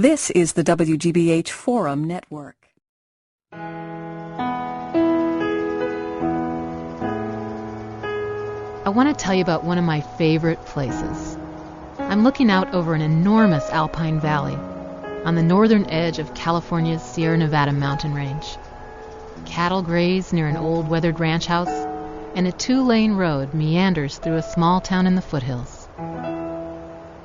This is the WGBH Forum Network. I want to tell you about one of my favorite places. I'm looking out over an enormous alpine valley on the northern edge of California's Sierra Nevada mountain range. Cattle graze near an old weathered ranch house, and a 2-lane road meanders through a small town in the foothills.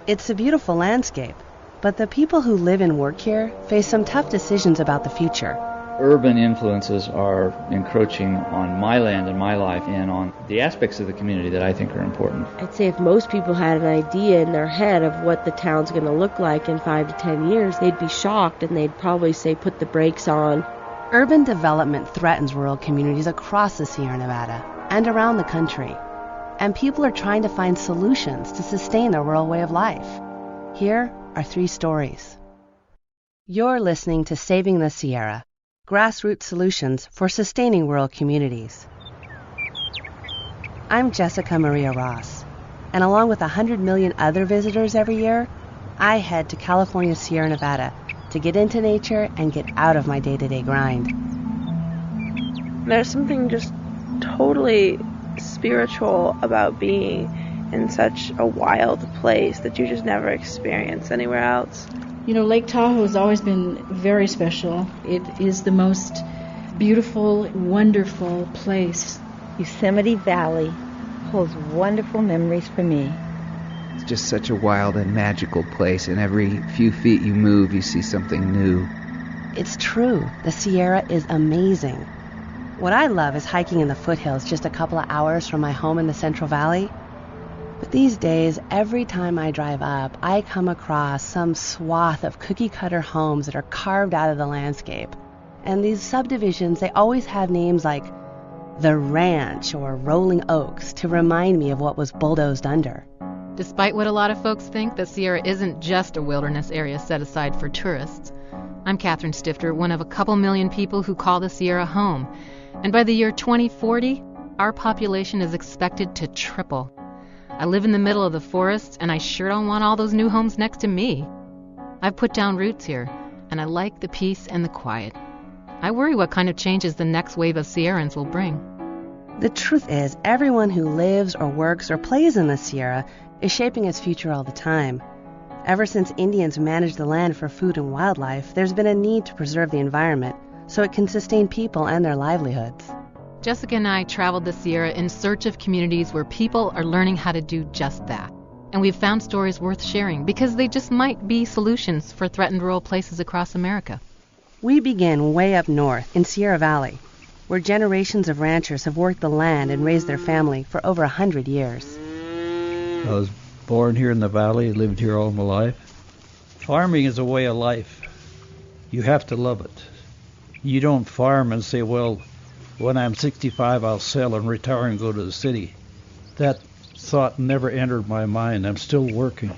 It's a beautiful landscape, but the people who live and work here face some tough decisions about the future. Urban influences are encroaching on my land and my life and on the aspects of the community that I think are important. I'd say if most people had an idea in their head of what the town's going to look like in 5 to 10 years, they'd be shocked and they'd probably say put the brakes on. Urban development threatens rural communities across the Sierra Nevada and around the country, and people are trying to find solutions to sustain a rural way of life. Here are 3 stories. You're listening to Saving the Sierra, Grassroots Solutions for Sustaining Rural Communities. I'm Jesikah Maria Ross, and along with 100 million other visitors every year, I head to California's Sierra Nevada to get into nature and get out of my day-to-day grind. There's something just totally spiritual about being in such a wild place that you just never experience anywhere else. You know, Lake Tahoe has always been very special. It is the most beautiful, wonderful place. Yosemite Valley holds wonderful memories for me. It's just such a wild and magical place, and every few feet you move, you see something new. It's true, the Sierra is amazing. What I love is hiking in the foothills just a couple of hours from my home in the Central Valley. But these days, every time I drive up, I come across some swath of cookie-cutter homes that are carved out of the landscape. And these subdivisions, they always have names like The Ranch or Rolling Oaks to remind me of what was bulldozed under. Despite what a lot of folks think, the Sierra isn't just a wilderness area set aside for tourists. I'm Stifter, one of a couple million people who call the Sierra home. And by the year 2040, our population is expected to triple. I live in the middle of the forests, and I sure don't want all those new homes next to me. I've put down roots here, and I like the peace and the quiet. I worry what kind of changes the next wave of Sierrans will bring. The truth is, everyone who lives or works or plays in the Sierra is shaping its future all the time. Ever since Indians managed the land for food and wildlife, there's been a need to preserve the environment so it can sustain people and their livelihoods. Jessica and I traveled the Sierra in search of communities where people are learning how to do just that. And we've found stories worth sharing because they just might be solutions for threatened rural places across America. We begin way up north in Sierra Valley, where generations of ranchers have worked the land and raised their family for over 100 years. I was born here in the valley, lived here all my life. Farming is a way of life. You have to love it. You don't farm and say, well, when I'm 65, I'll sell and retire and go to the city. That thought never entered my mind. I'm still working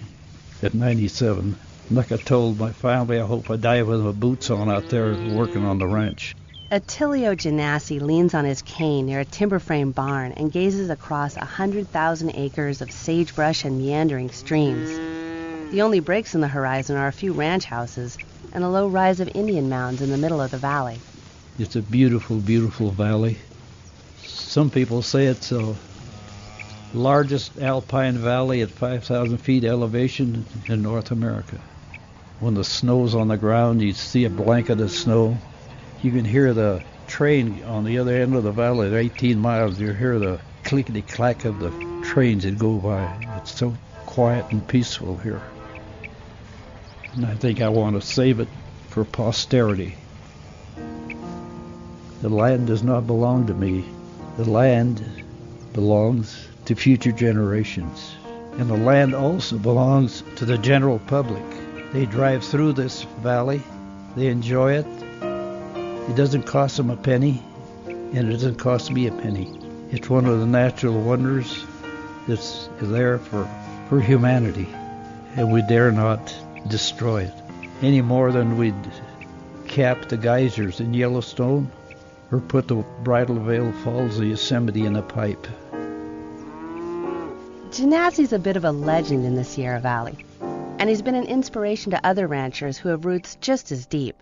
at 97. Like I told my family, I hope I die with my boots on out there working on the ranch. Attilio Genasi leans on his cane near a timber frame barn and gazes across 100,000 acres of sagebrush and meandering streams. The only breaks in the horizon are a few ranch houses and a low rise of Indian mounds in the middle of the valley. It's a beautiful, beautiful valley. Some people say it's the largest alpine valley at 5,000 feet elevation in North America. When the snow's on the ground, you see a blanket of snow. You can hear the train on the other end of the valley at 18 miles. You hear the clickety-clack of the trains that go by. It's so quiet and peaceful here. And I think I want to save it for posterity. The land does not belong to me. The land belongs to future generations. And the land also belongs to the general public. They drive through this valley. They enjoy it. It doesn't cost them a penny, and it doesn't cost me a penny. It's one of the natural wonders that's there for humanity, and we dare not destroy it any more than we'd cap the geysers in Yellowstone or put the Bridal Veil Falls of Yosemite in a pipe. Genasi's a bit of a legend in the Sierra Valley. And he's been an inspiration to other ranchers who have roots just as deep.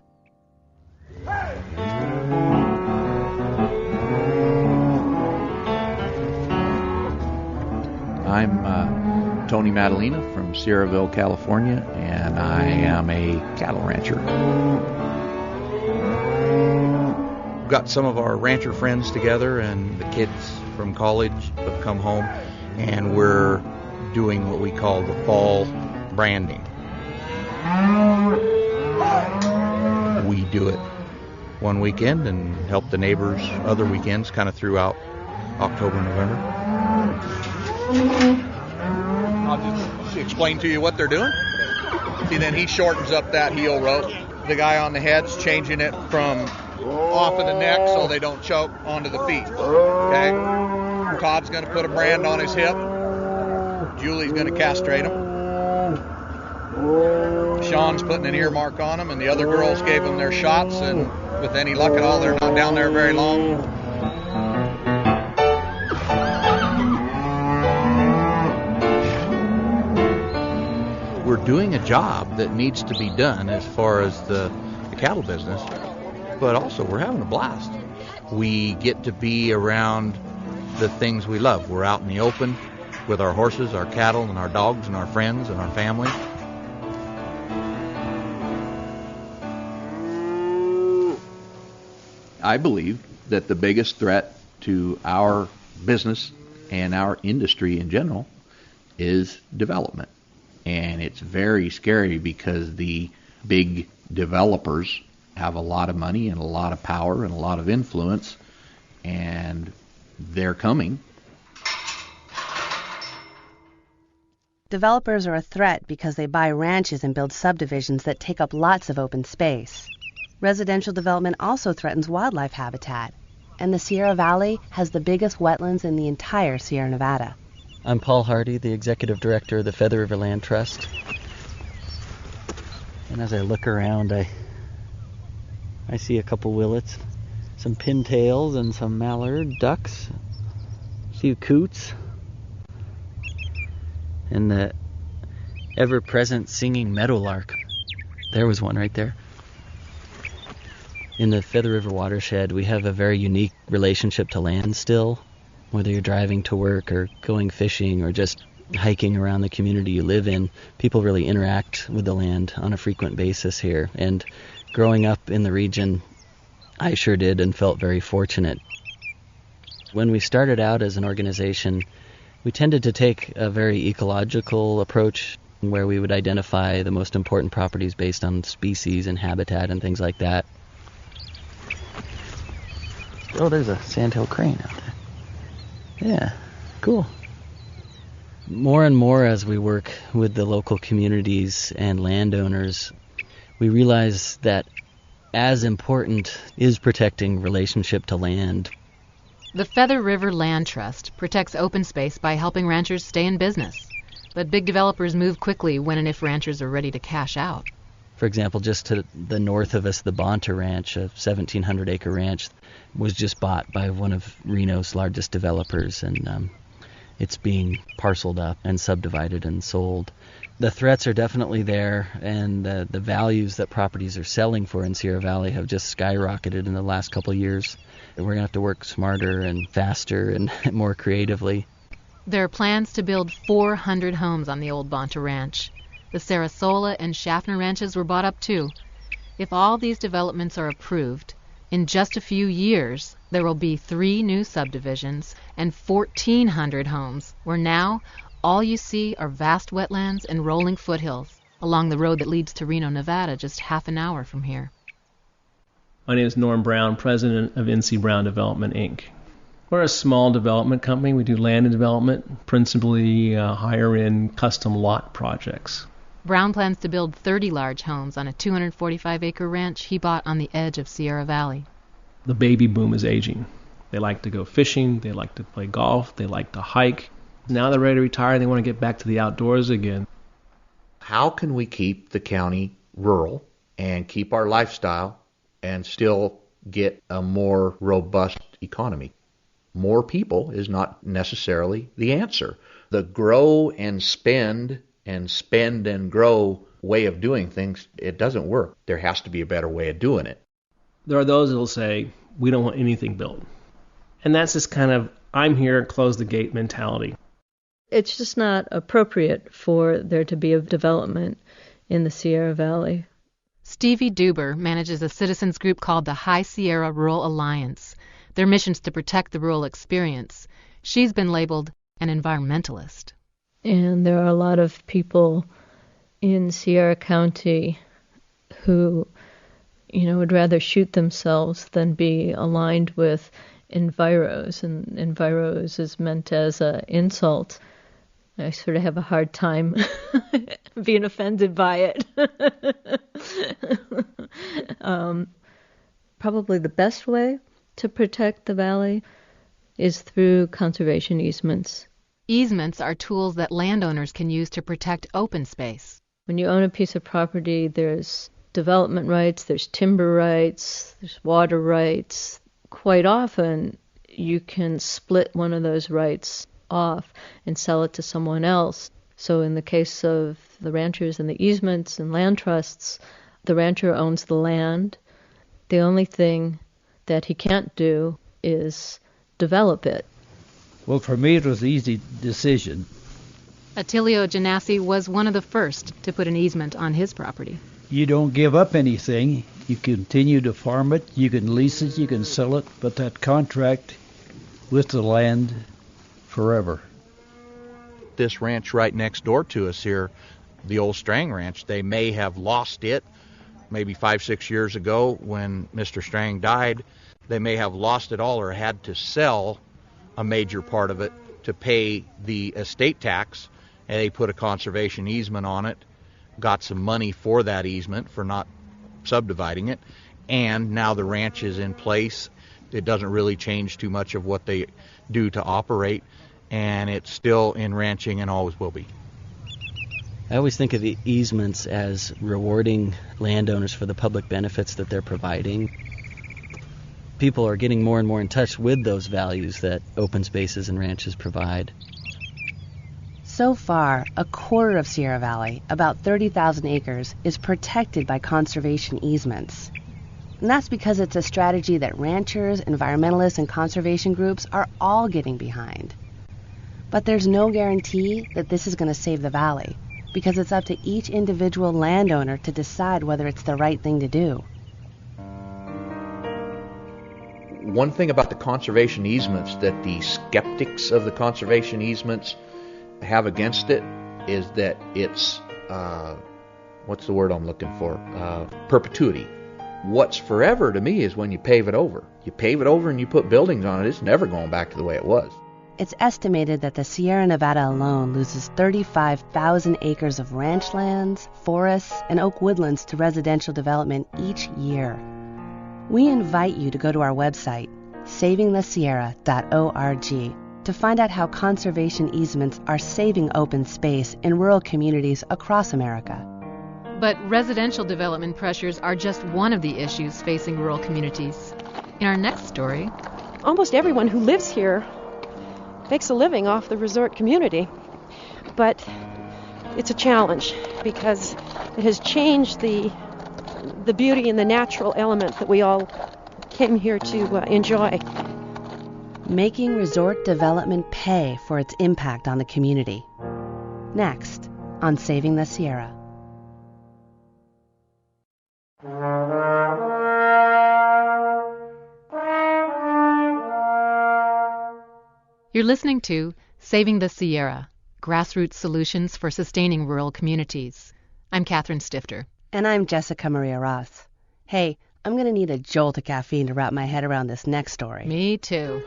I'm Tony Madalena from Sierraville, California, and I am a cattle rancher. We've got some of our rancher friends together, and the kids from college have come home, and we're doing what we call the fall branding. We do it one weekend and help the neighbors other weekends, kind of throughout October, November. I'll just explain to you what they're doing. See, then he shortens up that heel rope. The guy on the head's changing it from off of the neck so they don't choke onto the feet. Okay? Todd's going to put a brand on his hip. Julie's going to castrate him. Sean's putting an earmark on him, and the other girls gave them their shots, and with any luck at all, they're not down there very long. We're doing a job that needs to be done as far as the cattle business, but also we're having a blast. We get to be around the things we love. We're out in the open with our horses, our cattle, and our dogs, and our friends, and our family. I believe that the biggest threat to our business and our industry in general is development. And it's very scary because the big developers have a lot of money and a lot of power and a lot of influence, and they're coming. Developers are a threat because they buy ranches and build subdivisions that take up lots of open space. Residential development also threatens wildlife habitat, and the Sierra Valley has the biggest wetlands in the entire Sierra Nevada. I'm Paul Hardy, the Executive Director of the Feather River Land Trust. And as I look around, I see a couple willets, some pintails and some mallard ducks, a few coots, and the ever-present singing meadowlark. There was one right there. In the Feather River watershed, we have a very unique relationship to land still. Whether you're driving to work or going fishing or just hiking around the community you live in, people really interact with the land on a frequent basis here. And growing up in the region, I sure did and felt very fortunate. When we started out as an organization, we tended to take a very ecological approach where we would identify the most important properties based on species and habitat and things like that. Oh, there's a sandhill crane out there. Yeah, cool. More and more as we work with the local communities and landowners, we realize that as important is protecting relationship to land. The Feather River Land Trust protects open space by helping ranchers stay in business. But big developers move quickly when and if ranchers are ready to cash out. For example, just to the north of us, the Bonta Ranch, a 1,700-acre ranch, was just bought by one of Reno's largest developers, and it's being parceled up and subdivided and sold. The threats are definitely there, and the values that properties are selling for in Sierra Valley have just skyrocketed in the last couple of years. We're going to have to work smarter and faster and more creatively. There are plans to build 400 homes on the old Bonta Ranch. The Sarasola and Schaffner ranches were bought up too. If all these developments are approved, in just a few years, there will be 3 new subdivisions and 1,400 homes, where now all you see are vast wetlands and rolling foothills along the road that leads to Reno, Nevada, just half an hour from here. My name is Norm Brown, president of NC Brown Development, Inc. We're a small development company. We do land development, principally higher-end custom lot projects. Brown plans to build 30 large homes on a 245-acre ranch he bought on the edge of Sierra Valley. The baby boom is aging. They like to go fishing, they like to play golf, they like to hike. Now they're ready to retire, they want to get back to the outdoors again. How can we keep the county rural and keep our lifestyle and still get a more robust economy? More people is not necessarily the answer. The grow and spend and spend and grow way of doing things, it doesn't work. There has to be a better way of doing it. There are those that will say, we don't want anything built. And that's this kind of, I'm here, close the gate mentality. It's just not appropriate for there to be a development in the Sierra Valley. Stevie Duber manages a citizens group called the High Sierra Rural Alliance. Their mission's to protect the rural experience. She's been labeled an environmentalist. And there are a lot of people in Sierra County who, would rather shoot themselves than be aligned with enviros, and enviros is meant as an insult. I sort of have a hard time being offended by it. Probably the best way to protect the valley is through conservation easements. Easements are tools that landowners can use to protect open space. When you own a piece of property, there's development rights, there's timber rights, there's water rights. Quite often, you can split one of those rights off and sell it to someone else. So in the case of the ranchers and the easements and land trusts, the rancher owns the land. The only thing that he can't do is develop it. Well, for me, it was an easy decision. Attilio Janassi was one of the first to put an easement on his property. You don't give up anything. You continue to farm it, you can lease it, you can sell it, but that contract with the land forever. This ranch right next door to us here, the old Strang Ranch, they may have lost it maybe 5-6 years ago when Mr. Strang died. They may have lost it all or had to sell a major part of it to pay the estate tax, and they put a conservation easement on it, got some money for that easement for not subdividing it, and now the ranch is in place. It doesn't really change too much of what they do to operate, and it's still in ranching and always will be. I always think of the easements as rewarding landowners for the public benefits that they're providing. People are getting more and more in touch with those values that open spaces and ranches provide. So far, a quarter of Sierra Valley, about 30,000 acres, is protected by conservation easements. And that's because it's a strategy that ranchers, environmentalists, and conservation groups are all getting behind. But there's no guarantee that this is going to save the valley, because it's up to each individual landowner to decide whether it's the right thing to do. One thing about the conservation easements that the skeptics of the conservation easements have against it is that it's, what's the word I'm looking for? Perpetuity. What's forever to me is when you pave it over. You pave it over and you put buildings on it, it's never going back to the way it was. It's estimated that the Sierra Nevada alone loses 35,000 acres of ranch lands, forests, and oak woodlands to residential development each year. We invite you to go to our website, savingthesierra.org, to find out how conservation easements are saving open space in rural communities across America. But residential development pressures are just one of the issues facing rural communities. In our next story, almost everyone who lives here makes a living off the resort community. But it's a challenge because it has changed the beauty and the natural element that we all came here to enjoy. Making resort development pay for its impact on the community. Next on Saving the Sierra. You're listening to Saving the Sierra, Grassroots Solutions for Sustaining Rural Communities. I'm Catherine Stifter. And I'm Jesikah Maria Ross. Hey, I'm going to need a jolt of caffeine to wrap my head around this next story. Me too.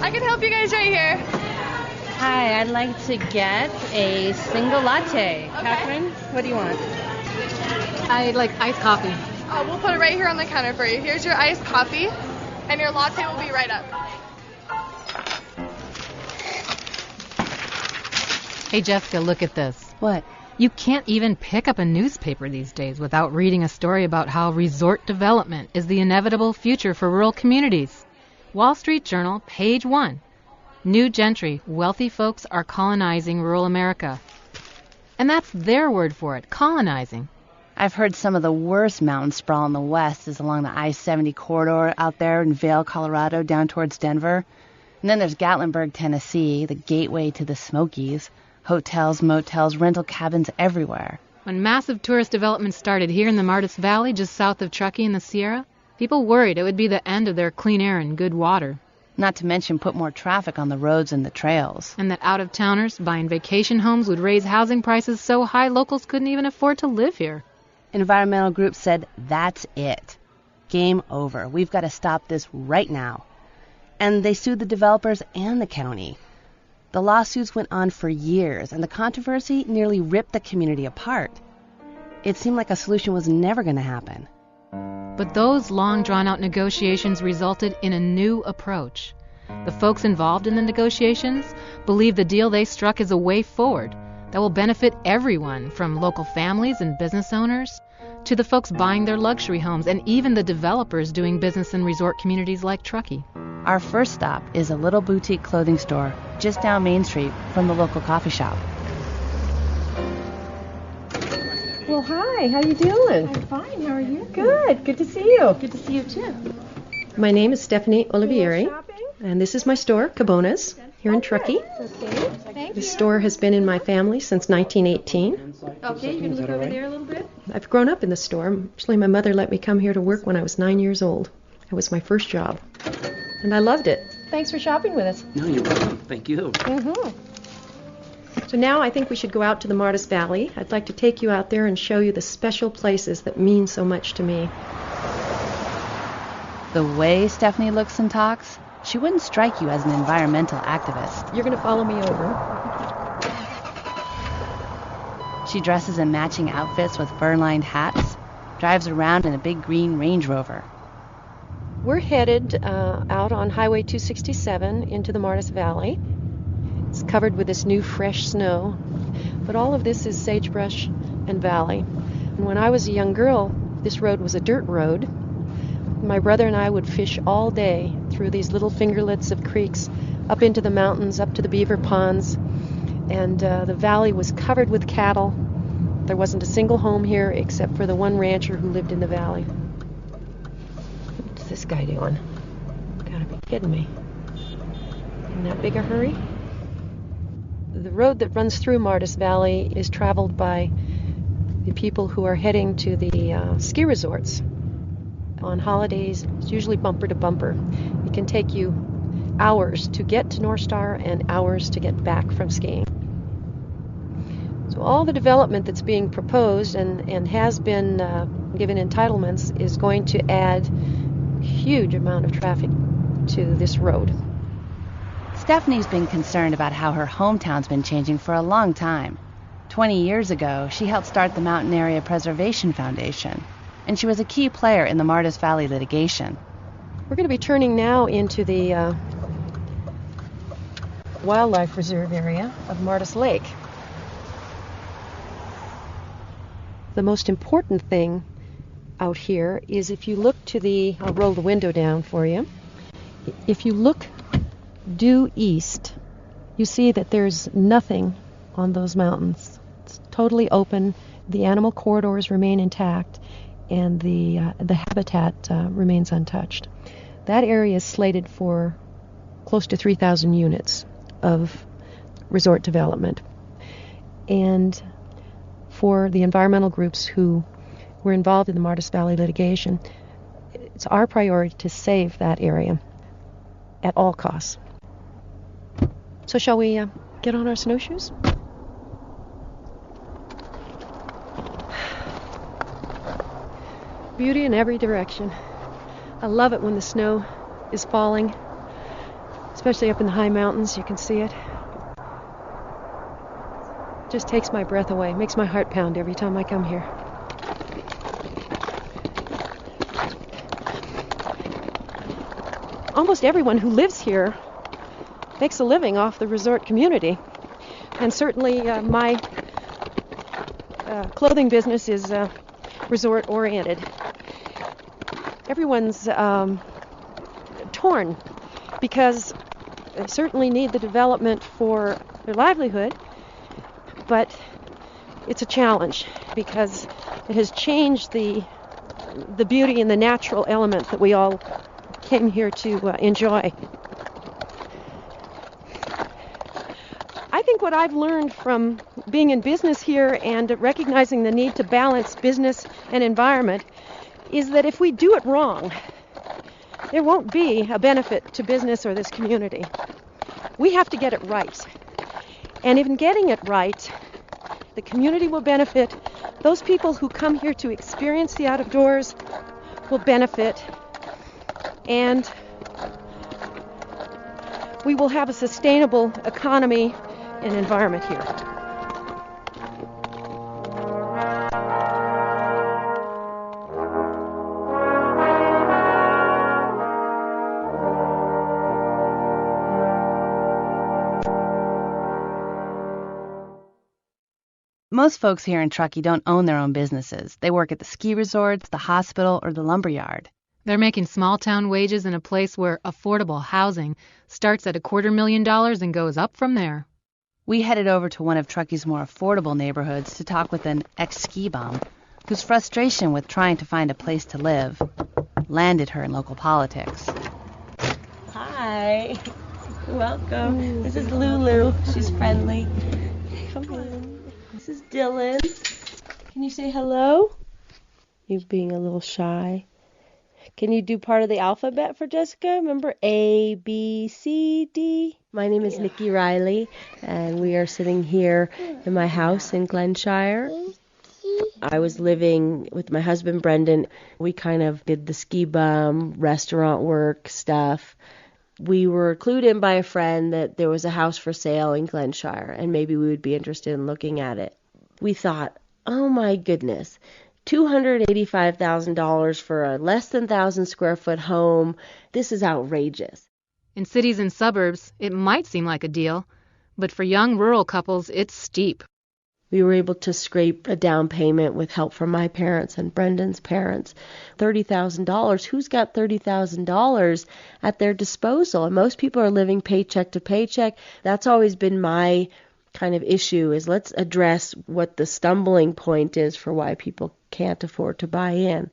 I can help you guys right here. Hi, I'd like to get a single latte. Okay. Catherine, what do you want? I'd like iced coffee. We'll put it right here on the counter for you. Here's your iced coffee, and your latte will be right up. Hey, Jessica, look at this. What? You can't even pick up a newspaper these days without reading a story about how resort development is the inevitable future for rural communities. Wall Street Journal, page 1. New gentry, wealthy folks are colonizing rural America. And that's their word for it, colonizing. I've heard some of the worst mountain sprawl in the West is along the I-70 corridor out there in Vail, Colorado, down towards Denver. And then there's Gatlinburg, Tennessee, the gateway to the Smokies. Hotels, motels, rental cabins everywhere. When massive tourist development started here in the Martis Valley, just south of Truckee in the Sierra, people worried it would be the end of their clean air and good water. Not to mention put more traffic on the roads and the trails. And that out-of-towners buying vacation homes would raise housing prices so high locals couldn't even afford to live here. Environmental groups said, that's it. Game over. We've got to stop this right now. And they sued the developers and the county. The lawsuits went on for years, and the controversy nearly ripped the community apart. It seemed like a solution was never going to happen. But those long drawn-out negotiations resulted in a new approach. The folks involved in the negotiations believe the deal they struck is a way forward that will benefit everyone, from local families and business owners to the folks buying their luxury homes and even the developers doing business in resort communities like Truckee. Our first stop is a little boutique clothing store just down Main Street from the local coffee shop. Well, hi. How you doing? I'm fine. How are you? Good. Good to see you. Good to see you, too. My name is Stephanie Olivieri, and this is my store, Cabona's, here in Truckee. Okay. Thank This you. store has been in my family since 1918. Okay, you can look over there a little bit. I've grown up in the store. Actually, my mother let me come here to work when I was 9 years old. It was my first job, and I loved it. Thanks for shopping with us. No, you're welcome. Thank you. So now I think we should go out to the Martis Valley. I'd like to take you out there and show you the special places that mean so much to me. The way Stephanie looks and talks, she wouldn't strike you as an environmental activist. You're going to follow me over. She dresses in matching outfits with fur-lined hats, drives around in a big green Range Rover. We're headed out on Highway 267 into the Martis Valley. It's covered with this new fresh snow, but all of this is sagebrush and valley. And when I was a young girl, this road was a dirt road. My brother and I would fish all day through these little fingerlets of creeks, up into the mountains, up to the beaver ponds, and the valley was covered with cattle. There wasn't a single home here except for the one rancher who lived in the valley. What's this guy doing? Gotta be kidding me. In that big a hurry? The road that runs through Martis Valley is traveled by the people who are heading to the ski resorts. On holidays, it's usually bumper to bumper. It can take you hours to get to North Star and hours to get back from skiing. So all the development that's being proposed and has been given entitlements is going to add a huge amount of traffic to this road. Stephanie's been concerned about how her hometown's been changing for a long time. 20 years ago, she helped start the Mountain Area Preservation Foundation, and she was a key player in the Martis Valley litigation. We're going to be turning now into the wildlife reserve area of Martis Lake. The most important thing out here is if you look to the, I'll roll the window down for you. If you look due east, you see that there's nothing on those mountains. It's totally open. The animal corridors remain intact, and the habitat remains untouched. That area is slated for close to 3,000 units of resort development. And for the environmental groups who were involved in the Martis Valley litigation, it's our priority to save that area at all costs. So shall we get on our snowshoes? Beauty in every direction. I love it when the snow is falling, especially up in the high mountains. You can see it. Just takes my breath away, makes my heart pound every time I come here. Almost everyone who lives here makes a living off the resort community, and certainly my clothing business is resort oriented. Everyone's torn because they certainly need the development for their livelihood, but it's a challenge because it has changed the beauty and the natural element that we all came here to enjoy. I think what I've learned from being in business here and recognizing the need to balance business and environment is that if we do it wrong, there won't be a benefit to business or this community. We have to get it right. And in getting it right, the community will benefit. Those people who come here to experience the out of doors will benefit. And we will have a sustainable economy and environment here. Most folks here in Truckee don't own their own businesses. They work at the ski resorts, the hospital, or the lumberyard. They're making small-town wages in a place where affordable housing starts at $250,000 and goes up from there. We headed over to one of Truckee's more affordable neighborhoods to talk with an ex-ski bum whose frustration with trying to find a place to live landed her in local politics. Hi. Welcome. This is Lulu. She's friendly. Come in. This is Dylan. Can you say hello? You being a little shy. Can you do part of the alphabet for Jesikah? Remember A, B, C, D? My name is Nikki Riley, and we are sitting here in my house in Glenshire. I was living with my husband, Brendan. We kind of did the ski bum, restaurant work stuff. We were clued in by a friend that there was a house for sale in Glenshire, and maybe we would be interested in looking at it. We thought, oh my goodness, $285,000 for a less than 1,000 square foot home. This is outrageous. In cities and suburbs, it might seem like a deal, but for young rural couples, it's steep. We were able to scrape a down payment with help from my parents and Brendan's parents. $30,000. Who's got $30,000 at their disposal? And most people are living paycheck to paycheck. That's always been my kind of issue, is let's address what the stumbling point is for why people can't afford to buy in.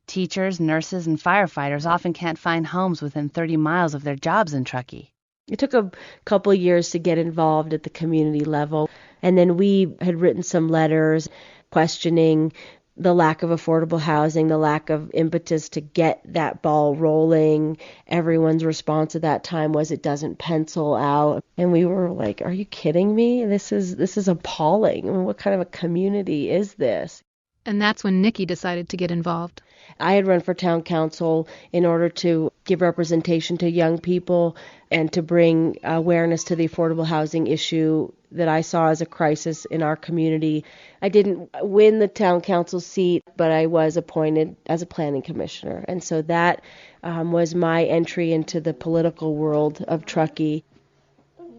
Teachers, nurses, and firefighters often can't find homes within 30 miles of their jobs in Truckee. It took a couple of years to get involved at the community level, and then we had written some letters questioning the lack of affordable housing, the lack of impetus to get that ball rolling. Everyone's response at that time was it doesn't pencil out. And we were like, are you kidding me? This is appalling. I mean, what kind of a community is this? And that's when Nikki decided to get involved. I had run for town council in order to give representation to young people and to bring awareness to the affordable housing issue that I saw as a crisis in our community. I didn't win the town council seat, but I was appointed as a planning commissioner. And so that was my entry into the political world of Truckee.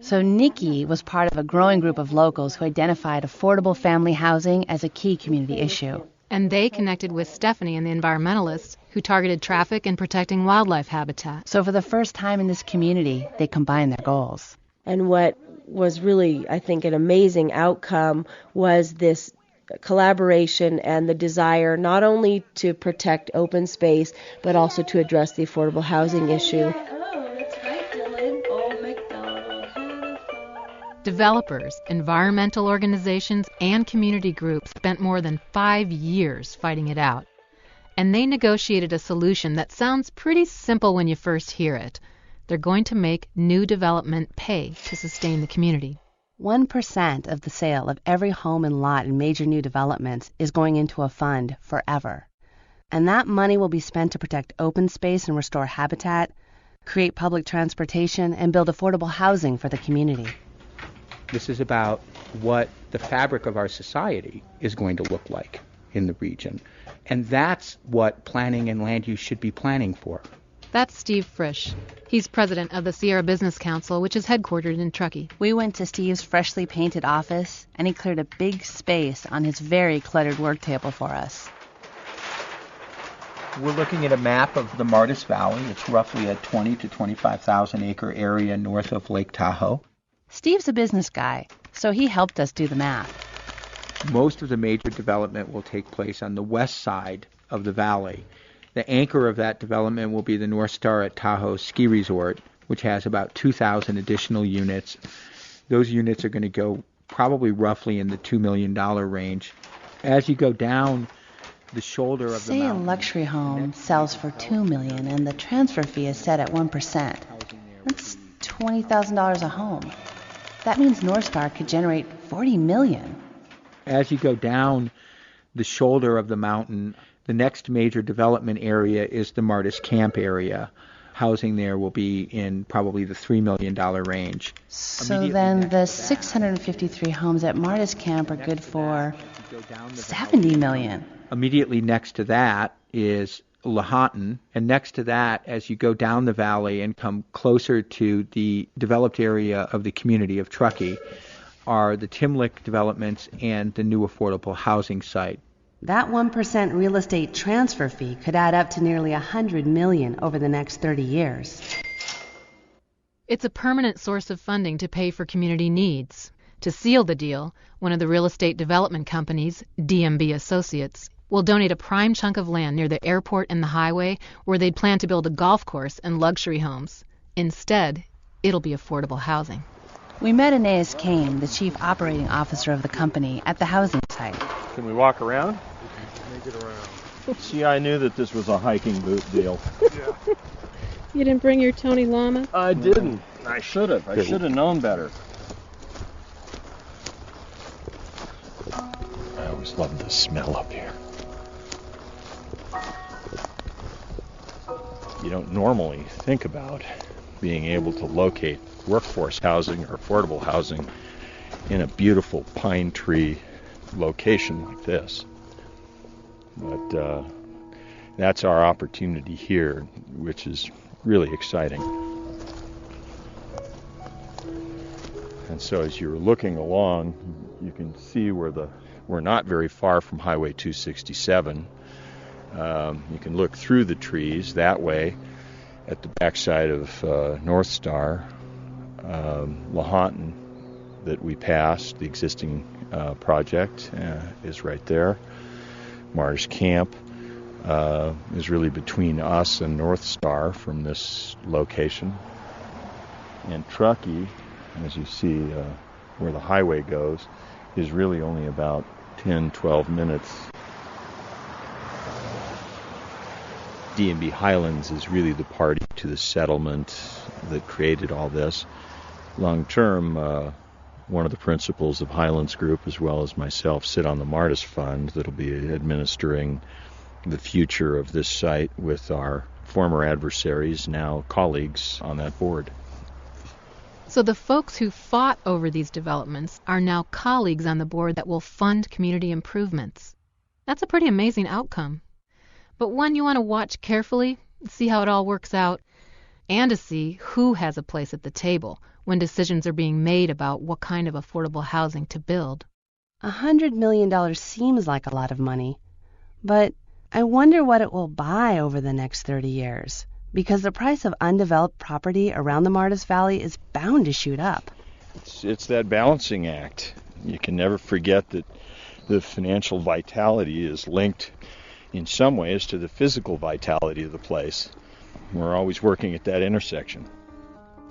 So Nikki was part of a growing group of locals who identified affordable family housing as a key community issue. And they connected with Stephanie and the environmentalists who targeted traffic and protecting wildlife habitat. So for the first time in this community, they combined their goals. And what was really, I think, an amazing outcome was this collaboration and the desire not only to protect open space, but also to address the affordable housing issue. Developers, environmental organizations, and community groups spent more than 5 years fighting it out. And they negotiated a solution that sounds pretty simple when you first hear it. They're going to make new development pay to sustain the community. 1% of the sale of every home and lot in major new developments is going into a fund forever. And that money will be spent to protect open space and restore habitat, create public transportation, and build affordable housing for the community. This is about what the fabric of our society is going to look like in the region. And that's what planning and land use should be planning for. That's Steve Frisch. He's president of the Sierra Business Council, which is headquartered in Truckee. We went to Steve's freshly painted office, and he cleared a big space on his very cluttered work table for us. We're looking at a map of the Martis Valley. It's roughly a 20 to 25,000 acre area north of Lake Tahoe. Steve's a business guy, so he helped us do the math. Most of the major development will take place on the west side of the valley. The anchor of that development will be the North Star at Tahoe Ski Resort, which has about 2,000 additional units. Those units are going to go probably roughly in the $2 million range. As you go down the shoulder of the mountain... Say a luxury home sells for $2 million and the transfer fee is set at 1%. That's $20,000 a home. That means North Star could generate $40 million. As you go down the shoulder of the mountain, the next major development area is the Martis Camp area. Housing there will be in probably the $3 million range. So then the 653 homes at Martis Camp are good for $70 million. Immediately next to that is Lahontan, and next to that, as you go down the valley and come closer to the developed area of the community of Truckee, are the Timlick developments and the new affordable housing site. That 1% real estate transfer fee could add up to nearly $100 million over the next 30 years. It's a permanent source of funding to pay for community needs. To seal the deal, one of the real estate development companies, DMB Associates, will donate a prime chunk of land near the airport and the highway where they'd plan to build a golf course and luxury homes. Instead, it'll be affordable housing. We met Aeneas Kane, the chief operating officer of the company, at the housing site. Can we walk around? Make it around. See, I knew that this was a hiking boot deal. Yeah. You didn't bring your Tony Llama? I didn't. I should have. I should have known better. I always loved the smell up here. You don't normally think about being able to locate workforce housing or affordable housing in a beautiful pine tree location like this. But that's our opportunity here, which is really exciting. And so as you're looking along, you can see we're not very far from Highway 267. You can look through the trees that way at the backside of North Star. Lahontan that we passed, the existing project, is right there. Martis Camp is really between us and North Star from this location. And Truckee, as you see where the highway goes, is really only about 10-12 minutes. D&B Highlands is really the party to the settlement that created all this. Long term, one of the principals of Highlands Group, as well as myself, sit on the Martis Fund that'll be administering the future of this site with our former adversaries, now colleagues, on that board. So the folks who fought over these developments are now colleagues on the board that will fund community improvements. That's a pretty amazing outcome. But one you want to watch carefully, see how it all works out, and to see who has a place at the table when decisions are being made about what kind of affordable housing to build. $100 million seems like a lot of money, but I wonder what it will buy over the next 30 years, because the price of undeveloped property around the Martis Valley is bound to shoot up. It's that balancing act. You can never forget that the financial vitality is linked in some ways to the physical vitality of the place. We're always working at that intersection.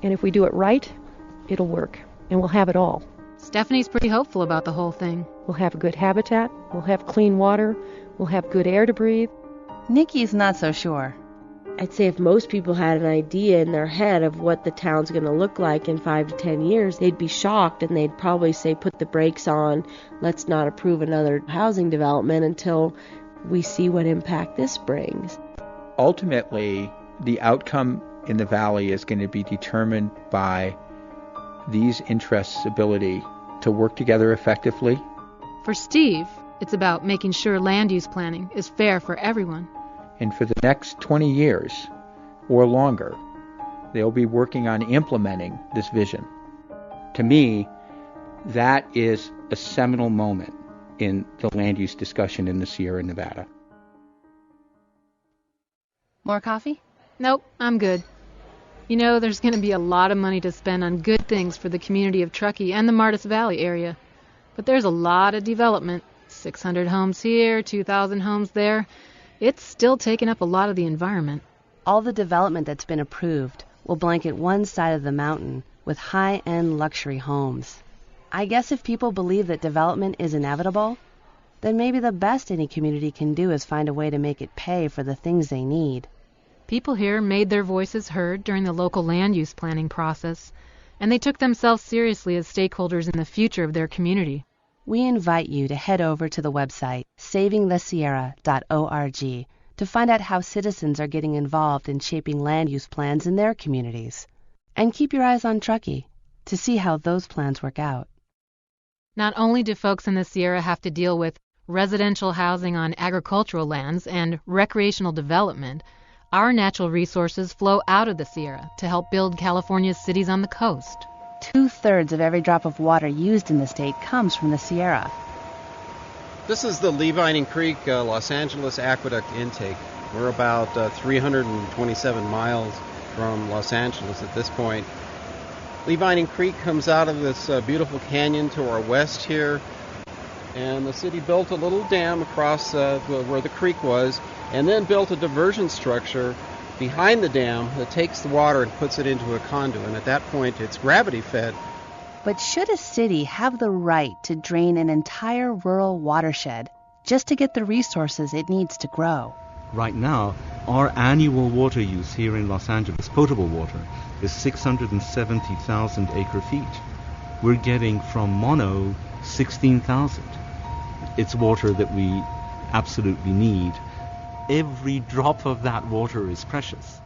And if we do it right, it'll work, and we'll have it all. Stephanie's pretty hopeful about the whole thing. We'll have a good habitat, we'll have clean water, we'll have good air to breathe. Nikki's not so sure. I'd say if most people had an idea in their head of what the town's going to look like in 5 to 10 years, they'd be shocked, and they'd probably say, put the brakes on, let's not approve another housing development until we see what impact this brings. Ultimately, the outcome in the valley is going to be determined by these interests' ability to work together effectively. For Steve, it's about making sure land use planning is fair for everyone. And for the next 20 years or longer, they'll be working on implementing this vision. To me, that is a seminal moment in the land use discussion in the Sierra Nevada. More coffee? Nope, I'm good. You know, there's going to be a lot of money to spend on good things for the community of Truckee and the Martis Valley area. But there's a lot of development. 600 homes here, 2,000 homes there. It's still taking up a lot of the environment. All the development that's been approved will blanket one side of the mountain with high-end luxury homes. I guess if people believe that development is inevitable, then maybe the best any community can do is find a way to make it pay for the things they need. People here made their voices heard during the local land use planning process, and they took themselves seriously as stakeholders in the future of their community. We invite you to head over to the website savingthesierra.org to find out how citizens are getting involved in shaping land use plans in their communities. And keep your eyes on Truckee to see how those plans work out. Not only do folks in the Sierra have to deal with residential housing on agricultural lands and recreational development, our natural resources flow out of the Sierra to help build California's cities on the coast. 2/3 of every drop of water used in the state comes from the Sierra. This is the Lee Vining Creek Los Angeles Aqueduct intake. We're about 327 miles from Los Angeles at this point. Lee Vining Creek comes out of this beautiful canyon to our west here, and the city built a little dam across where the creek was, and then built a diversion structure behind the dam that takes the water and puts it into a conduit, and at that point it's gravity fed. But should a city have the right to drain an entire rural watershed just to get the resources it needs to grow? Right now, our annual water use here in Los Angeles, potable water, is 670,000 acre-feet. We're getting from Mono 16,000. It's water that we absolutely need. Every drop of that water is precious.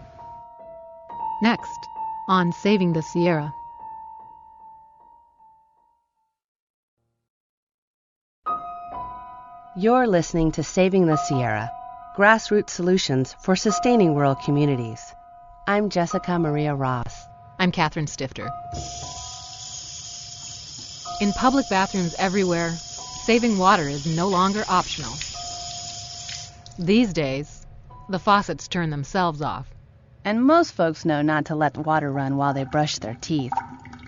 Next, on Saving the Sierra. You're listening to Saving the Sierra, grassroots solutions for sustaining rural communities. I'm Jesikah Maria Ross. I'm Catherine Stifter. In public bathrooms everywhere, saving water is no longer optional. These days, the faucets turn themselves off. And most folks know not to let the water run while they brush their teeth.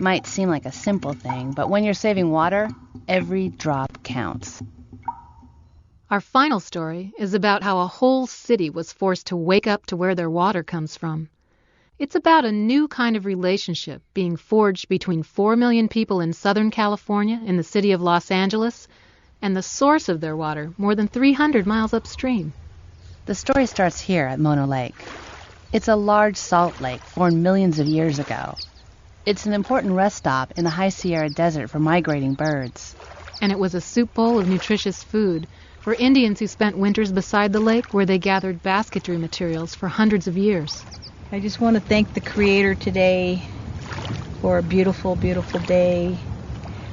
Might seem like a simple thing, but when you're saving water, every drop counts. Our final story is about how a whole city was forced to wake up to where their water comes from. It's about a new kind of relationship being forged between 4 million people in Southern California in the city of Los Angeles and the source of their water more than 300 miles upstream. The story starts here at Mono Lake. It's a large salt lake formed millions of years ago. It's an important rest stop in the High Sierra Desert for migrating birds. And it was a soup bowl of nutritious food for Indians who spent winters beside the lake where they gathered basketry materials for hundreds of years. I just want to thank the Creator today for a beautiful, beautiful day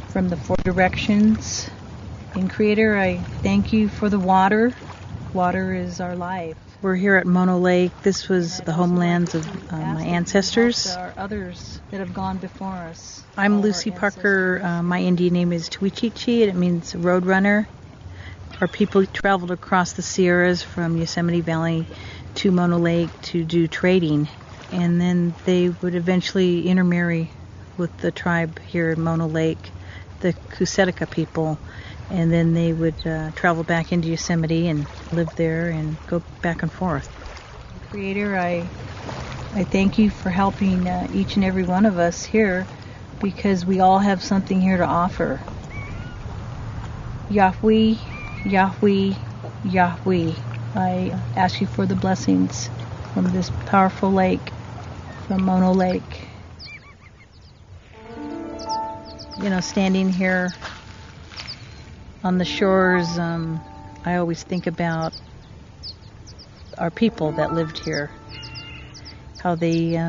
from the four directions. And Creator, I thank you for the water. Water is our life. We're here at Mono Lake. This was the homelands of my ancestors. There are others that have gone before us. I'm Lucy Parker. My Indian name is Tuichichi, and it means road runner. Our people traveled across the Sierras from Yosemite Valley to Mono Lake to do trading, and then they would eventually intermarry with the tribe here in Mono Lake, the Jesikah people, and then they would travel back into Yosemite and live there and go back and forth. Creator, I thank you for helping each and every one of us here, because we all have something here to offer. Yahweh, Yahweh, Yahweh, I ask you for the blessings from this powerful lake, from Mono Lake. You know, standing here on the shores, I always think about our people that lived here, how they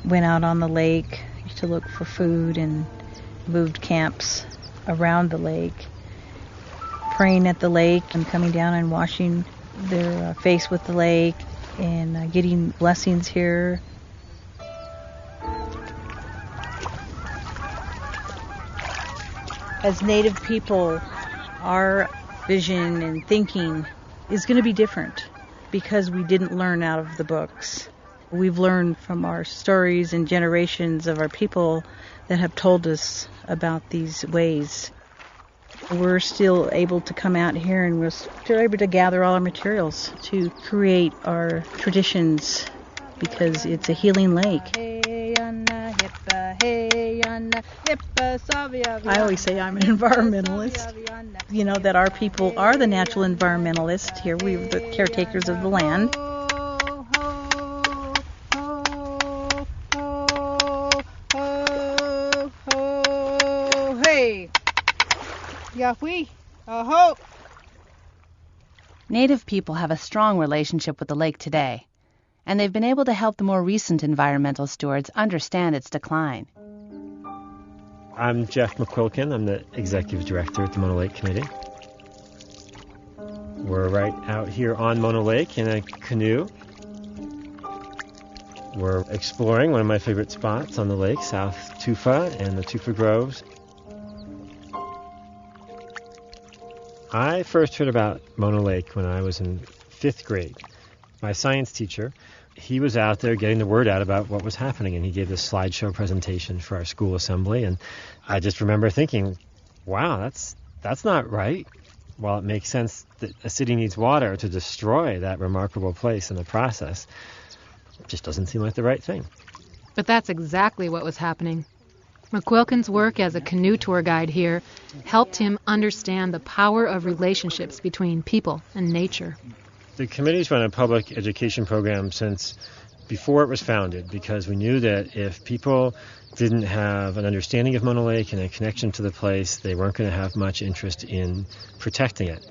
went out on the lake to look for food and moved camps around the lake, praying at the lake and coming down and washing their face with the lake and getting blessings here. As Native people, our vision and thinking is going to be different. because we didn't learn out of the books. We've learned from our stories and generations of our people that have told us about these ways. We're still able to come out here and we're still able to gather all our materials to create our traditions because it's a healing lake. I always say I'm an environmentalist. You know that our people are the natural environmentalists here. We're the caretakers of the land. Native people have a strong relationship with the lake today, and they've been able to help the more recent environmental stewards understand its decline. I'm Jeff McQuilkin. I'm the executive director at the Mono Lake Committee. We're right out here on Mono Lake in a canoe. We're exploring one of my favorite spots on the lake, South Tufa and the Tufa Groves. I first heard about Mono Lake when I was in 5th grade. My science teacher, he was out there getting the word out about what was happening, and he gave this slideshow presentation for our school assembly, and I just remember thinking, wow, that's not right. While it makes sense that a city needs water to destroy that remarkable place in the process, it just doesn't seem like the right thing. But that's exactly what was happening. McQuilkin's work as a canoe tour guide here helped him understand the power of relationships between people and nature. The committee's run a public education program since before it was founded because we knew that if people didn't have an understanding of Mono Lake and a connection to the place, they weren't going to have much interest in protecting it.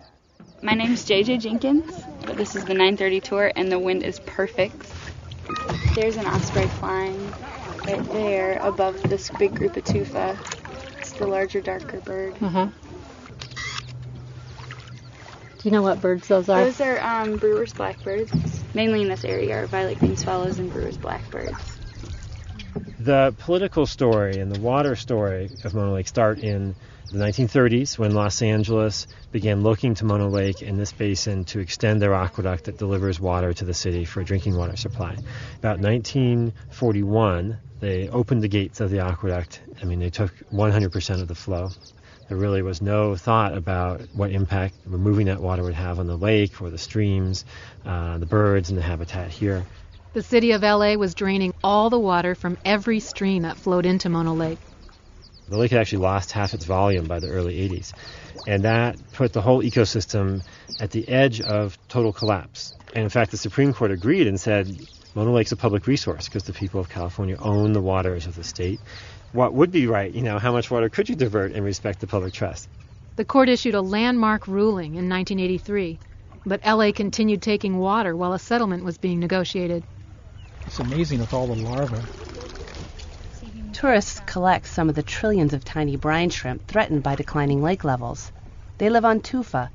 My name's JJ Jenkins, but this is the 9:30 tour and the wind is perfect. There's an osprey flying right there above this big group of tufa. It's the larger, darker bird. Do you know what birds those are? Those are brewer's blackbirds. Mainly in this area are violet-green swallows and brewer's blackbirds. The political story and the water story of Mono Lake start in the 1930s when Los Angeles began looking to Mono Lake and this basin to extend their aqueduct that delivers water to the city for a drinking water supply. About 1941, they opened the gates of the aqueduct. I mean, they took 100% of the flow. There really was no thought about what impact removing that water would have on the lake or the streams, the birds, and the habitat here. The city of LA was draining all the water from every stream that flowed into Mono Lake. The lake had actually lost half its volume by the early 80s, and that put the whole ecosystem at the edge of total collapse. And in fact, the Supreme Court agreed and said Mono Lake's a public resource because the people of California own the waters of the state. What would be right? How much water could you divert and respect the public trust? The court issued a landmark ruling in 1983, but LA continued taking water while a settlement was being negotiated. It's amazing with all the larvae. Tourists collect some of the trillions of tiny brine shrimp threatened by declining lake levels. They live on tufa,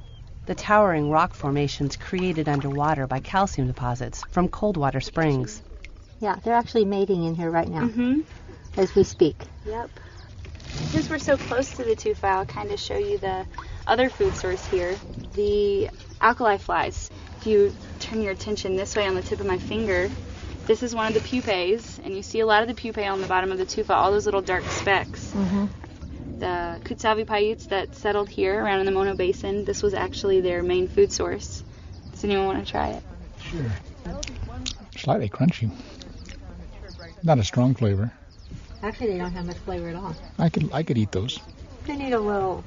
the towering rock formations created underwater by calcium deposits from cold water springs. Yeah, they're actually mating in here right now as we speak. Yep. Since we're so close to the tufa, I'll kind of show you the other food source here, the alkali flies. If you turn your attention this way on the tip of my finger, this is one of the pupae, and you see a lot of the pupae on the bottom of the tufa, all those little dark specks. The Kutsavi Paiutes that settled here around in the Mono Basin, this was actually their main food source. Does anyone want to try it? Sure. Slightly crunchy. Not a strong flavor. Actually, they don't have much flavor at all. I could eat those. They need a little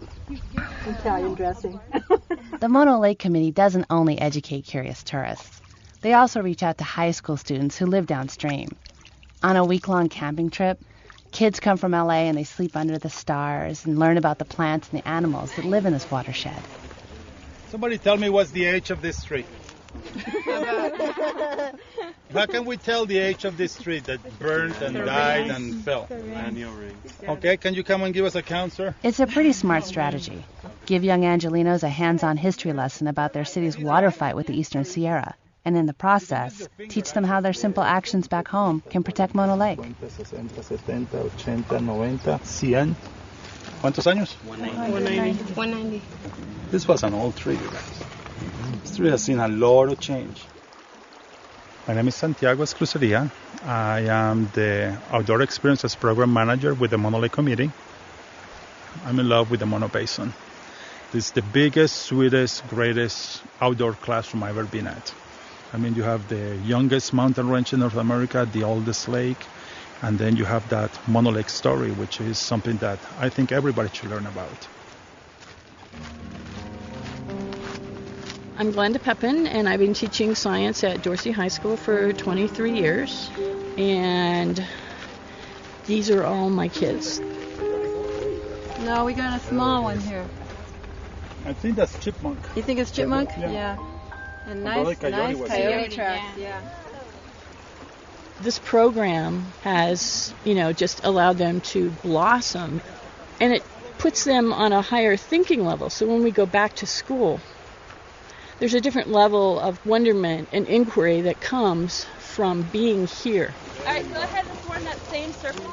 Italian dressing. The Mono Lake Committee doesn't only educate curious tourists. They also reach out to high school students who live downstream. On a week-long camping trip, kids come from LA and they sleep under the stars and learn about the plants and the animals that live in this watershed. Somebody tell me what's the age of this tree. How can we tell the age of this tree that burned and died and fell? Okay, can you come and give us a count, sir? It's a pretty smart strategy. Give young Angelinos a hands-on history lesson about their city's water fight with the Eastern Sierra, and in the process, teach them how their simple actions back home can protect Mono Lake. 60, 70, 80, 90, 100. ¿Cuántos años? 190. This was an old tree, you guys. This tree has seen a lot of change. My name is Santiago Escluceria. I am the Outdoor Experiences Program Manager with the Mono Lake Committee. I'm in love with the Mono Basin. This is the biggest, sweetest, greatest outdoor classroom I've ever been at. I mean, you have the youngest mountain range in North America, the oldest lake, and then you have that Mono Lake story, which is something that I think everybody should learn about. I'm Glenda Pepin, and I've been teaching science at Dorsey High School for 23 years, and these are all my kids. No, we got a small one here. I think that's chipmunk. You think it's chipmunk? Yeah. And nice coyote tracks, yeah. This program has, just allowed them to blossom, and it puts them on a higher thinking level. So when we go back to school, there's a different level of wonderment and inquiry that comes from being here. All right, go ahead and form that same circle.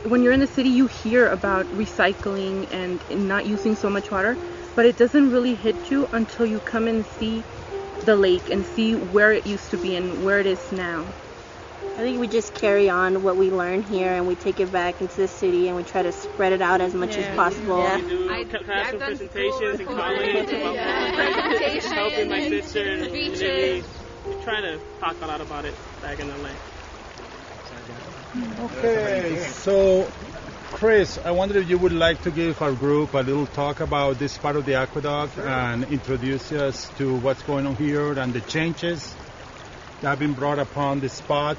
When you're in the city, you hear about recycling and not using so much water, but it doesn't really hit you until you come and see the lake and see where it used to be and where it is now. I think we just carry on what we learn here and we take it back into the city and we try to spread it out as much as possible. Yeah. We do classroom presentations in college about helping my sister and we try to talk a lot about it back in LA. Okay, so Chris, I wonder if you would like to give our group a little talk about this part of the aqueduct and introduce us to what's going on here and the changes that have been brought upon the spot.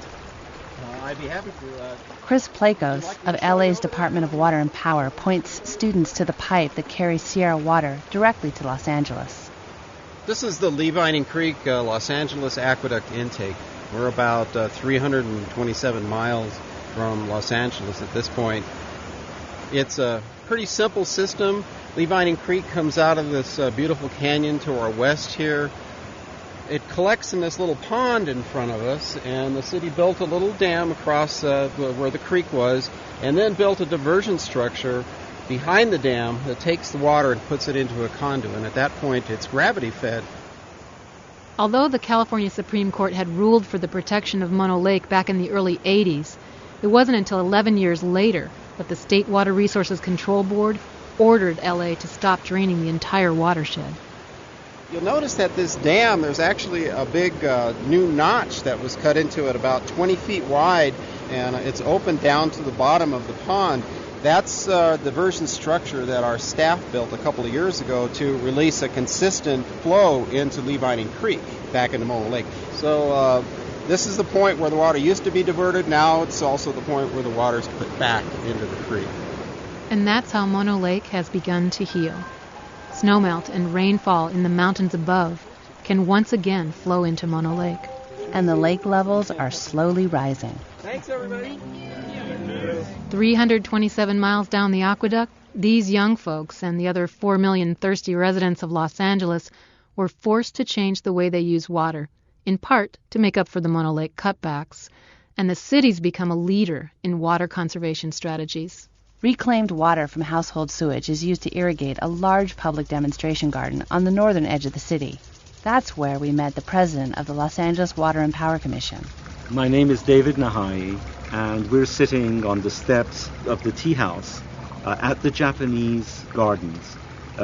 I'd be happy to. Chris Plakos of LA's Department of Water and Power points students to the pipe that carries Sierra water directly to Los Angeles. This is the Levining Creek Los Angeles aqueduct intake. We're about 327 miles from Los Angeles at this point. It's a pretty simple system. Levining Creek comes out of this beautiful canyon to our west here. It collects in this little pond in front of us, and the city built a little dam across where the creek was, and then built a diversion structure behind the dam that takes the water and puts it into a conduit. And at that point, it's gravity fed. Although the California Supreme Court had ruled for the protection of Mono Lake back in the early 80s, it wasn't until 11 years later that the State Water Resources Control Board ordered LA to stop draining the entire watershed. You'll notice that this dam, there's actually a big new notch that was cut into it about 20 feet wide, and it's open down to the bottom of the pond. That's the diversion structure that our staff built a couple of years ago to release a consistent flow into Levining Creek back into Mono Lake. So this is the point where the water used to be diverted. Now it's also the point where the water is put back into the creek. And that's how Mono Lake has begun to heal. Snowmelt and rainfall in the mountains above can once again flow into Mono Lake. And the lake levels are slowly rising. Thanks, everybody. 327 miles down the aqueduct, these young folks and the other 4 million thirsty residents of Los Angeles were forced to change the way they use water, in part to make up for the Mono Lake cutbacks. And the city's become a leader in water conservation strategies. Reclaimed water from household sewage is used to irrigate a large public demonstration garden on the northern edge of the city. That's where we met the president of the Los Angeles Water and Power Commission. My name is David Nahai, and we're sitting on the steps of the tea house at the Japanese gardens,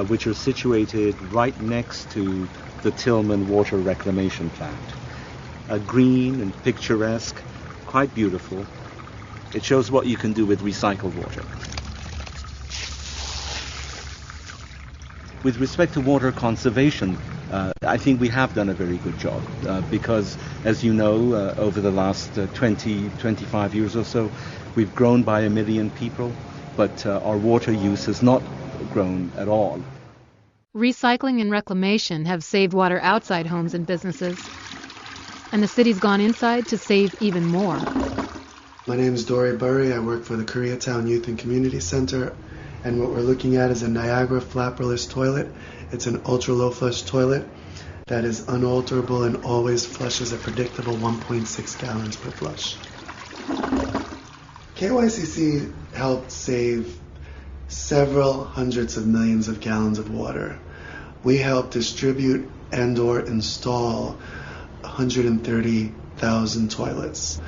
which are situated right next to the Tillman Water Reclamation Plant. Green and picturesque, quite beautiful. It shows what you can do with recycled water. With respect to water conservation, I think we have done a very good job because, as you know, over the last 25 years or so, we've grown by 1 million people, but our water use has not grown at all. Recycling and reclamation have saved water outside homes and businesses, and the city's gone inside to save even more. My name is Dory Burry. I work for the Koreatown Youth and Community Center, and what we're looking at is a Niagara flapreless toilet. It's an ultra-low flush toilet that is unalterable and always flushes a predictable 1.6 gallons per flush. KYCC helped save several hundreds of millions of gallons of water. We helped distribute and/or install 130 100,000 toilets,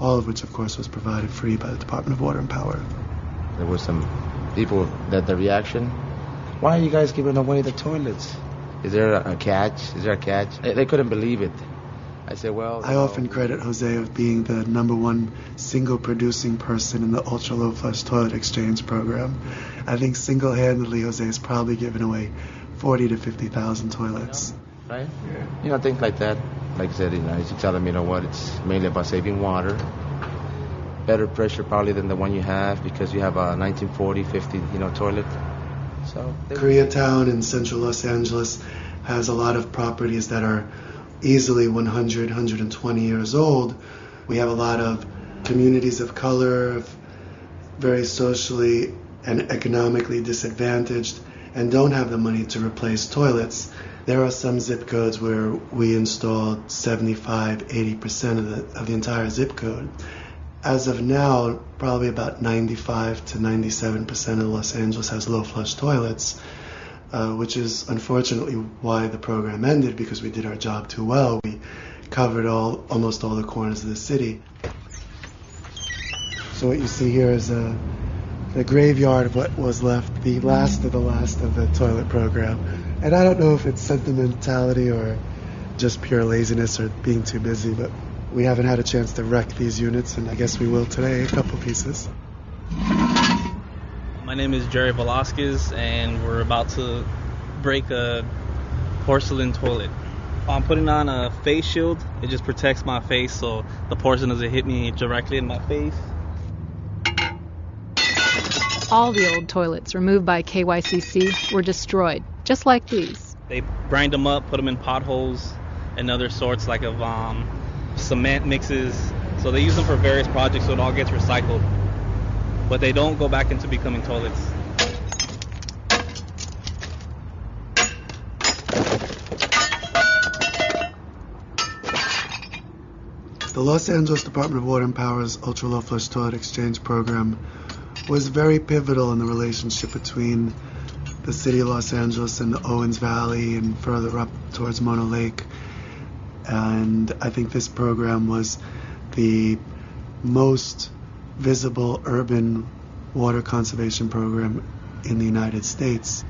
all of which, of course, was provided free by the Department of Water and Power. There were some people that the reaction, why are you guys giving away the toilets? Is there a catch? Is there a catch? They couldn't believe it. I said, well... I often credit Jose of being the #1 single producing person in the ultra-low flush toilet exchange program. I think single-handedly Jose has probably given away 40 to 50,000 toilets. Right? You know, things like that. Like I said, you tell them, it's mainly about saving water. Better pressure probably than the one you have because you have a 1940, 50, toilet. So Koreatown in central Los Angeles has a lot of properties that are easily 100, 120 years old. We have a lot of communities of color, very socially and economically disadvantaged, and don't have the money to replace toilets. There are some zip codes where we installed 75, 80% of the entire zip code. As of now, probably about 95 to 97% of Los Angeles has low flush toilets, which is unfortunately why the program ended, because we did our job too well. We covered almost all the corners of the city. So what you see here is the graveyard of what was left, the last of the toilet program. And I don't know if it's sentimentality or just pure laziness or being too busy, but we haven't had a chance to wreck these units, and I guess we will today, a couple pieces. My name is Jerry Velasquez, and we're about to break a porcelain toilet. I'm putting on a face shield. It just protects my face so the porcelain doesn't hit me directly in my face. All the old toilets removed by KYCC were destroyed, just like these. They grind them up, put them in potholes and other sorts like of cement mixes. So they use them for various projects so it all gets recycled. But they don't go back into becoming toilets. The Los Angeles Department of Water and Power's ultra-low flush toilet exchange program was very pivotal in the relationship between the city of Los Angeles and the Owens Valley and further up towards Mono Lake. And I think this program was the most visible urban water conservation program in the United States.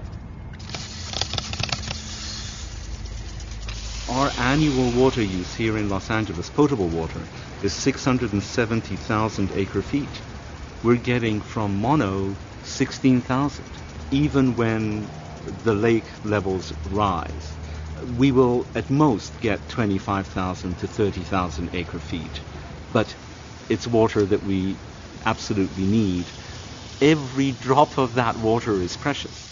Our annual water use here in Los Angeles, potable water, is 670,000 acre feet. We're getting from mono 16,000, even when the lake levels rise. We will at most get 25,000 to 30,000 acre feet, but it's water that we absolutely need. Every drop of that water is precious.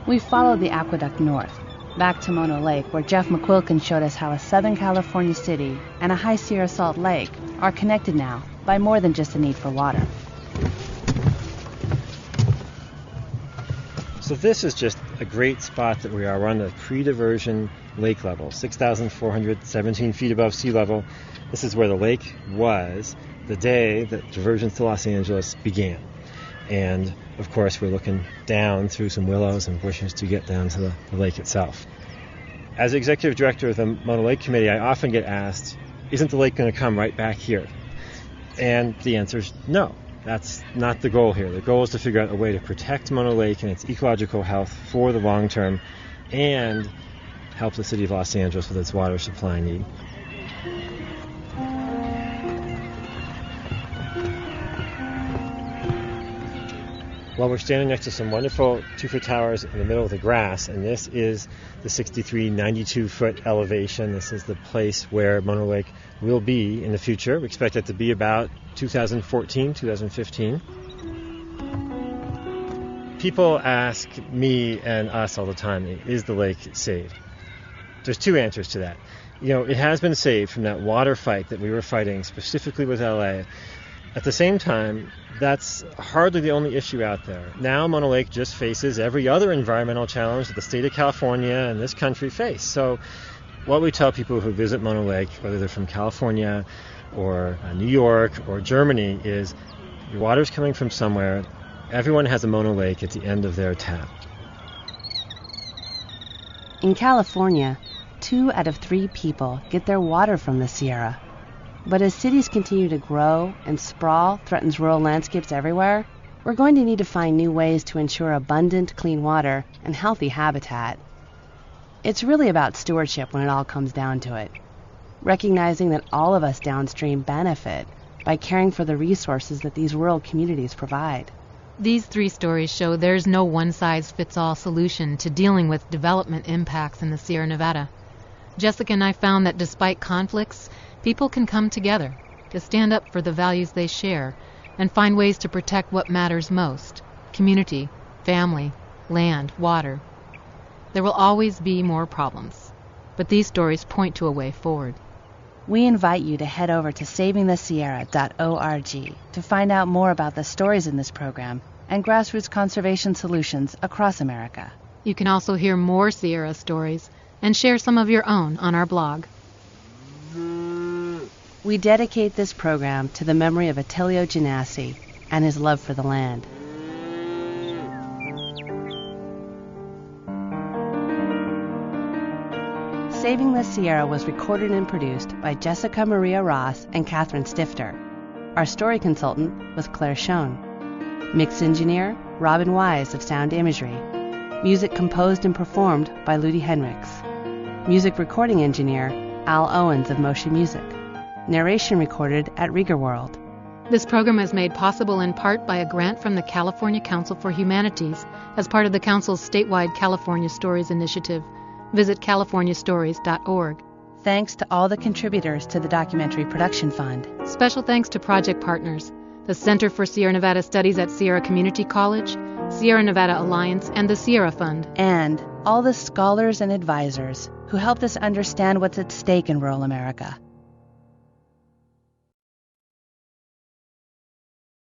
We followed the aqueduct north, back to Mono Lake, where Jeff McQuilkin showed us how a Southern California city and a High Sierra Salt Lake are connected now by more than just a need for water. So this is just a great spot that we are. We're on the pre-diversion lake level, 6,417 feet above sea level. This is where the lake was the day that diversions to Los Angeles began. And, of course, we're looking down through some willows and bushes to get down to the lake itself. As executive director of the Mono Lake Committee, I often get asked, isn't the lake going to come right back here? And the answer is no. That's not the goal here. The goal is to figure out a way to protect Mono Lake and its ecological health for the long term and help the city of Los Angeles with its water supply need. Well, we're standing next to some wonderful 2-foot towers in the middle of the grass, and this is the 92-foot elevation. This is the place where Mono Lake will be in the future. We expect it to be about 2014, 2015. People ask me and us all the time, is the lake saved? There's two answers to that. It has been saved from that water fight that we were fighting specifically with LA. At the same time, that's hardly the only issue out there. Now Mono Lake just faces every other environmental challenge that the state of California and this country face. So what we tell people who visit Mono Lake, whether they're from California or New York or Germany, is your water's coming from somewhere. Everyone has a Mono Lake at the end of their tap. In California, 2 out of 3 people get their water from the Sierra. But as cities continue to grow and sprawl threatens rural landscapes everywhere, we're going to need to find new ways to ensure abundant, clean water and healthy habitat. It's really about stewardship when it all comes down to it, recognizing that all of us downstream benefit by caring for the resources that these rural communities provide. These 3 stories show there's no one-size-fits-all solution to dealing with development impacts in the Sierra Nevada. Jessica and I found that despite conflicts, people can come together to stand up for the values they share and find ways to protect what matters most: community, family, land, water. There will always be more problems, but these stories point to a way forward. We invite you to head over to savingthesierra.org to find out more about the stories in this program and grassroots conservation solutions across America. You can also hear more Sierra stories and share some of your own on our blog. We dedicate this program to the memory of Attilio Genasi and his love for the land. Saving the Sierra was recorded and produced by Jesikah Maria Ross and Catherine Stifter. Our story consultant was Claire Schoen. Mix engineer, Robin Wise of Sound Imagery. Music composed and performed by Ludi Henriks. Music recording engineer, Al Owens of Motion Music. Narration recorded at Rieger World. This program is made possible in part by a grant from the California Council for Humanities as part of the Council's statewide California Stories initiative. Visit californiastories.org. Thanks to all the contributors to the Documentary Production Fund. Special thanks to project partners: the Center for Sierra Nevada Studies at Sierra Community College, Sierra Nevada Alliance, and the Sierra Fund. And all the scholars and advisors who helped us understand what's at stake in rural America.